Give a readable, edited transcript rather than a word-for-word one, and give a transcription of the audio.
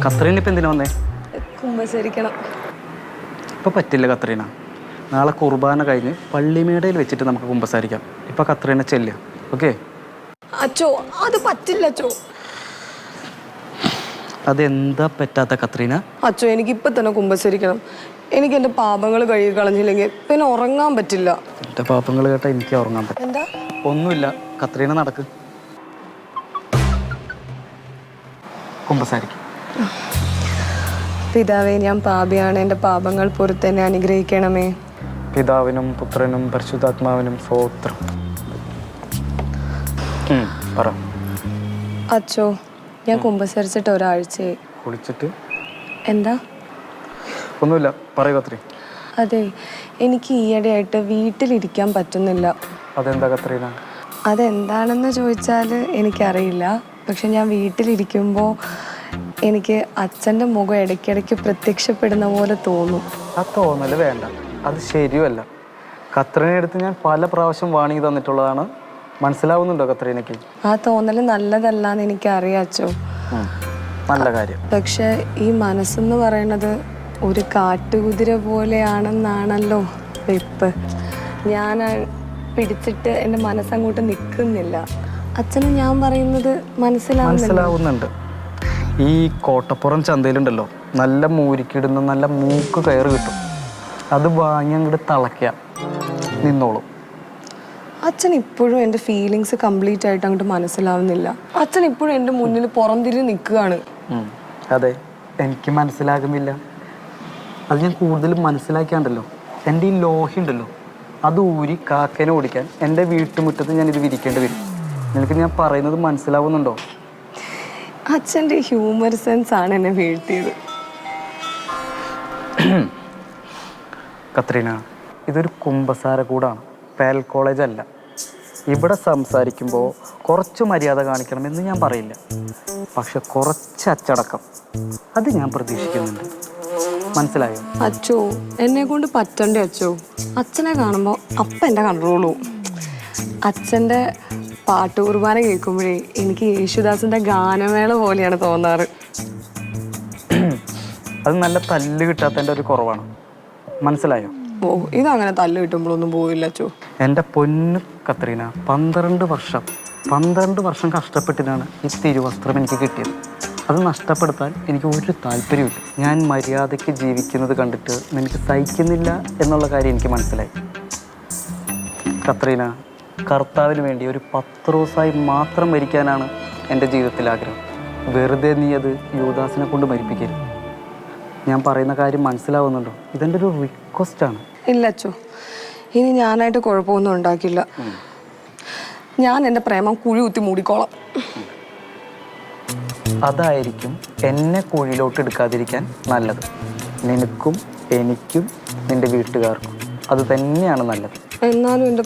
കത്രീന ഇപ്പം എന്തിനാ വന്നേ? കുമ്പസരിക്കണം. ഇപ്പം പറ്റില്ല കത്രീന. നാളെ കുർബാന കഴിഞ്ഞ് പള്ളിമേടയിൽ വെച്ചിട്ട് നമുക്ക് കുമ്പസാരിക്കാം. ഇപ്പം കത്രീന ചെല്ലുക. ഓക്കെ? അച്ചോ അത് പറ്റില്ല അച്ചോ. അതെന്താ പറ്റാത്ത കത്രീന? അച്ചോ എനിക്കിപ്പം തന്നെ കുമ്പസരിക്കണം. എനിക്ക് എൻ്റെ പാപങ്ങൾ കഴുകി കളഞ്ഞില്ലെങ്കിൽ പിന്നെ ഉറങ്ങാൻ പറ്റില്ല. എൻ്റെ പാപങ്ങൾ കേട്ടാൽ എനിക്ക് ഉറങ്ങാൻ പറ്റും. എന്താ? ഒന്നുമില്ല, കത്രീന നടക്ക്. കുമ്പസാരിക്കും. പിതാവേ, ഞാൻ പാപിയാണ്. എൻ്റെ പാപങ്ങൾ പുറത്തെന്നെ അനുഗ്രഹിക്കണമേ. പിതാവിനും പുത്രനും പരിശുദ്ധാത്മാവിനും സ്തോത്രം. പറ. അച്ചോ, ഞാൻ കുമ്പസരിച്ചിട്ട് ഒരാഴ്ചയായി. കുളിച്ചിട്ട്? എന്താ? ഒന്നുമില്ല, പറയൂ കത്രി. അതെ, എനിക്ക് ഈയിടെയായിട്ട് വീട്ടിലിരിക്കാൻ പറ്റുന്നില്ല. അതെന്താ കത്രീന? അതെന്താണെന്ന് ചോദിച്ചാൽ എനിക്കറിയില്ല. പക്ഷെ ഞാൻ വീട്ടിലിരിക്കുമ്പോൾ എനിക്ക് അച്ഛൻ്റെ മുഖം ഇടയ്ക്കിടയ്ക്ക് പ്രത്യക്ഷപ്പെടുന്ന പോലെ തോന്നും. ആ തോന്നൽ വേണ്ട, അത് ശരിയല്ല. കത്രീനെ അടുത്ത് ഞാൻ പല പ്രാവശ്യം വാണിംഗ് തന്നിട്ടുള്ളതാണ്. മനസ്സിലാവുന്നുണ്ടോ കത്രീനയ്ക്ക്? ആ തോന്നൽ നല്ലതല്ലാന്ന് എനിക്കറിയാം അച്ചോ. നല്ല കാര്യം. പക്ഷെ ഈ മനസ്സെന്ന് പറയുന്നത് ഒരു കാട്ടുകുതിര പോലെയാണെന്നാണല്ലോ വെപ്പ്. ഞാൻ പിടിച്ചിട്ട് എൻ്റെ മനസ്സങ്ങോട്ട് നിൽക്കുന്നില്ല. അച്ഛന് ഞാൻ പറയുന്നത് മനസ്സിലാവുന്നുണ്ട്. ഈ കോട്ടപ്പുറം ചന്തയിലുണ്ടല്ലോ, നല്ല മൂരിക്കിടുന്ന നല്ല മൂക്ക് കയറ് കിട്ടും. അത് വാങ്ങി അങ്ങോട്ട് തളയ്ക്കുക, നിന്നോളും. അച്ഛൻ ഇപ്പോഴും എൻ്റെ ഫീലിങ്സ് കംപ്ലീറ്റ് ആയിട്ട് അങ്ങോട്ട് മനസ്സിലാവുന്നില്ല. അച്ഛൻ ഇപ്പോഴും എൻ്റെ മുന്നിൽ പുറംതിരിഞ്ഞ് നിൽക്കുകയാണ്. അതെ, എനിക്ക് മനസ്സിലാകുന്നില്ല. അത് ഞാൻ കൂടുതലും മനസ്സിലാക്കിയാണ്ടല്ലോ, എൻ്റെ ഈ ലോഹി ഉണ്ടല്ലോ, അത് ഊരി കാക്കേനെ ഓടിക്കാൻ എൻ്റെ വീട്ടുമുറ്റത്ത് ഞാൻ ഇത് വിരിക്കേണ്ടി വരും. നിനക്ക് ഞാൻ പറയുന്നത് മനസ്സിലാവുന്നുണ്ടോ? അച്ഛൻ്റെ ഹ്യൂമർ സെൻസ് ആണ് എന്നെ വീഴ്ത്തിയത്. കത്രീന, ഇതൊരു കുമ്പസാര കൂടാണ്, പാൽ കോളേജ് അല്ല. ഇവിടെ സംസാരിക്കുമ്പോൾ കുറച്ച് മര്യാദ കാണിക്കണമെന്ന് ഞാൻ പറയില്ല, പക്ഷെ കുറച്ച് അച്ചടക്കം അത് ഞാൻ പ്രതീക്ഷിക്കുന്നുണ്ട്. മനസ്സിലായോ? അച്ചോ, എന്നെ കൊണ്ട് പറ്റണ്ടേ അച്ചോ. അച്ഛനെ കാണുമ്പോൾ അപ്പം എൻ്റെ കൺട്രോളും. അച്ഛൻ്റെ പാട്ട് കുർബാന കേൾക്കുമ്പോഴേ എനിക്ക് യേശുദാസിൻ്റെ ഗാനമേള പോലെയാണ് തോന്നാറ്. അത് നല്ല തല്ല് കിട്ടാത്തതിൻ്റെ ഒരു കുറവാണ്. മനസ്സിലായോ? ഓ, ഇതങ്ങനെ തല്ല് കിട്ടുമ്പോഴൊന്നും പോയില്ല അച്ചോ. എൻ്റെ പൊന്നു കത്രീന, 12 വർഷം കഷ്ടപ്പെട്ടിട്ടാണ് ഈ തിരുവസ്ത്രം എനിക്ക് കിട്ടിയത്. അത് നഷ്ടപ്പെടുത്താൻ എനിക്ക് ഒരു താല്പര്യമില്ല. ഞാൻ മര്യാദയ്ക്ക് ജീവിക്കുന്നത് കണ്ടിട്ട് നിനക്ക് സഹിക്കുന്നില്ല എന്നുള്ള കാര്യം എനിക്ക് മനസ്സിലായി. കത്രീന, കർത്താവിന് വേണ്ടി ഒരു പത്രോസായി മാത്രം മരിക്കാനാണ് എൻ്റെ ജീവിതത്തിൽ ആഗ്രഹം. വെറുതെ നീ അത് യൂദാസിനെ കൊണ്ട് മരിപ്പിക്കരുത്. ഞാൻ പറയുന്ന കാര്യം മനസ്സിലാവുന്നുണ്ടോ? ഇതെൻ്റെ ഒരു റിക്വസ്റ്റാണ്. ഇല്ല അച്ചോ, ഇനി ഞാനായിട്ട് കുഴപ്പമൊന്നും ഉണ്ടാക്കില്ല. ഞാൻ എൻ്റെ പ്രേമം കുഴി കുത്തി മൂടിക്കോളാം. അതായിരിക്കും എന്നെ കുഴിയിലോട്ട് എടുക്കാതിരിക്കാൻ നല്ലത്. നിനക്കും എനിക്കും നിൻ്റെ വീട്ടുകാർക്കും അത് തന്നെയാണ് നല്ലത്. എന്നാലും എൻ്റെ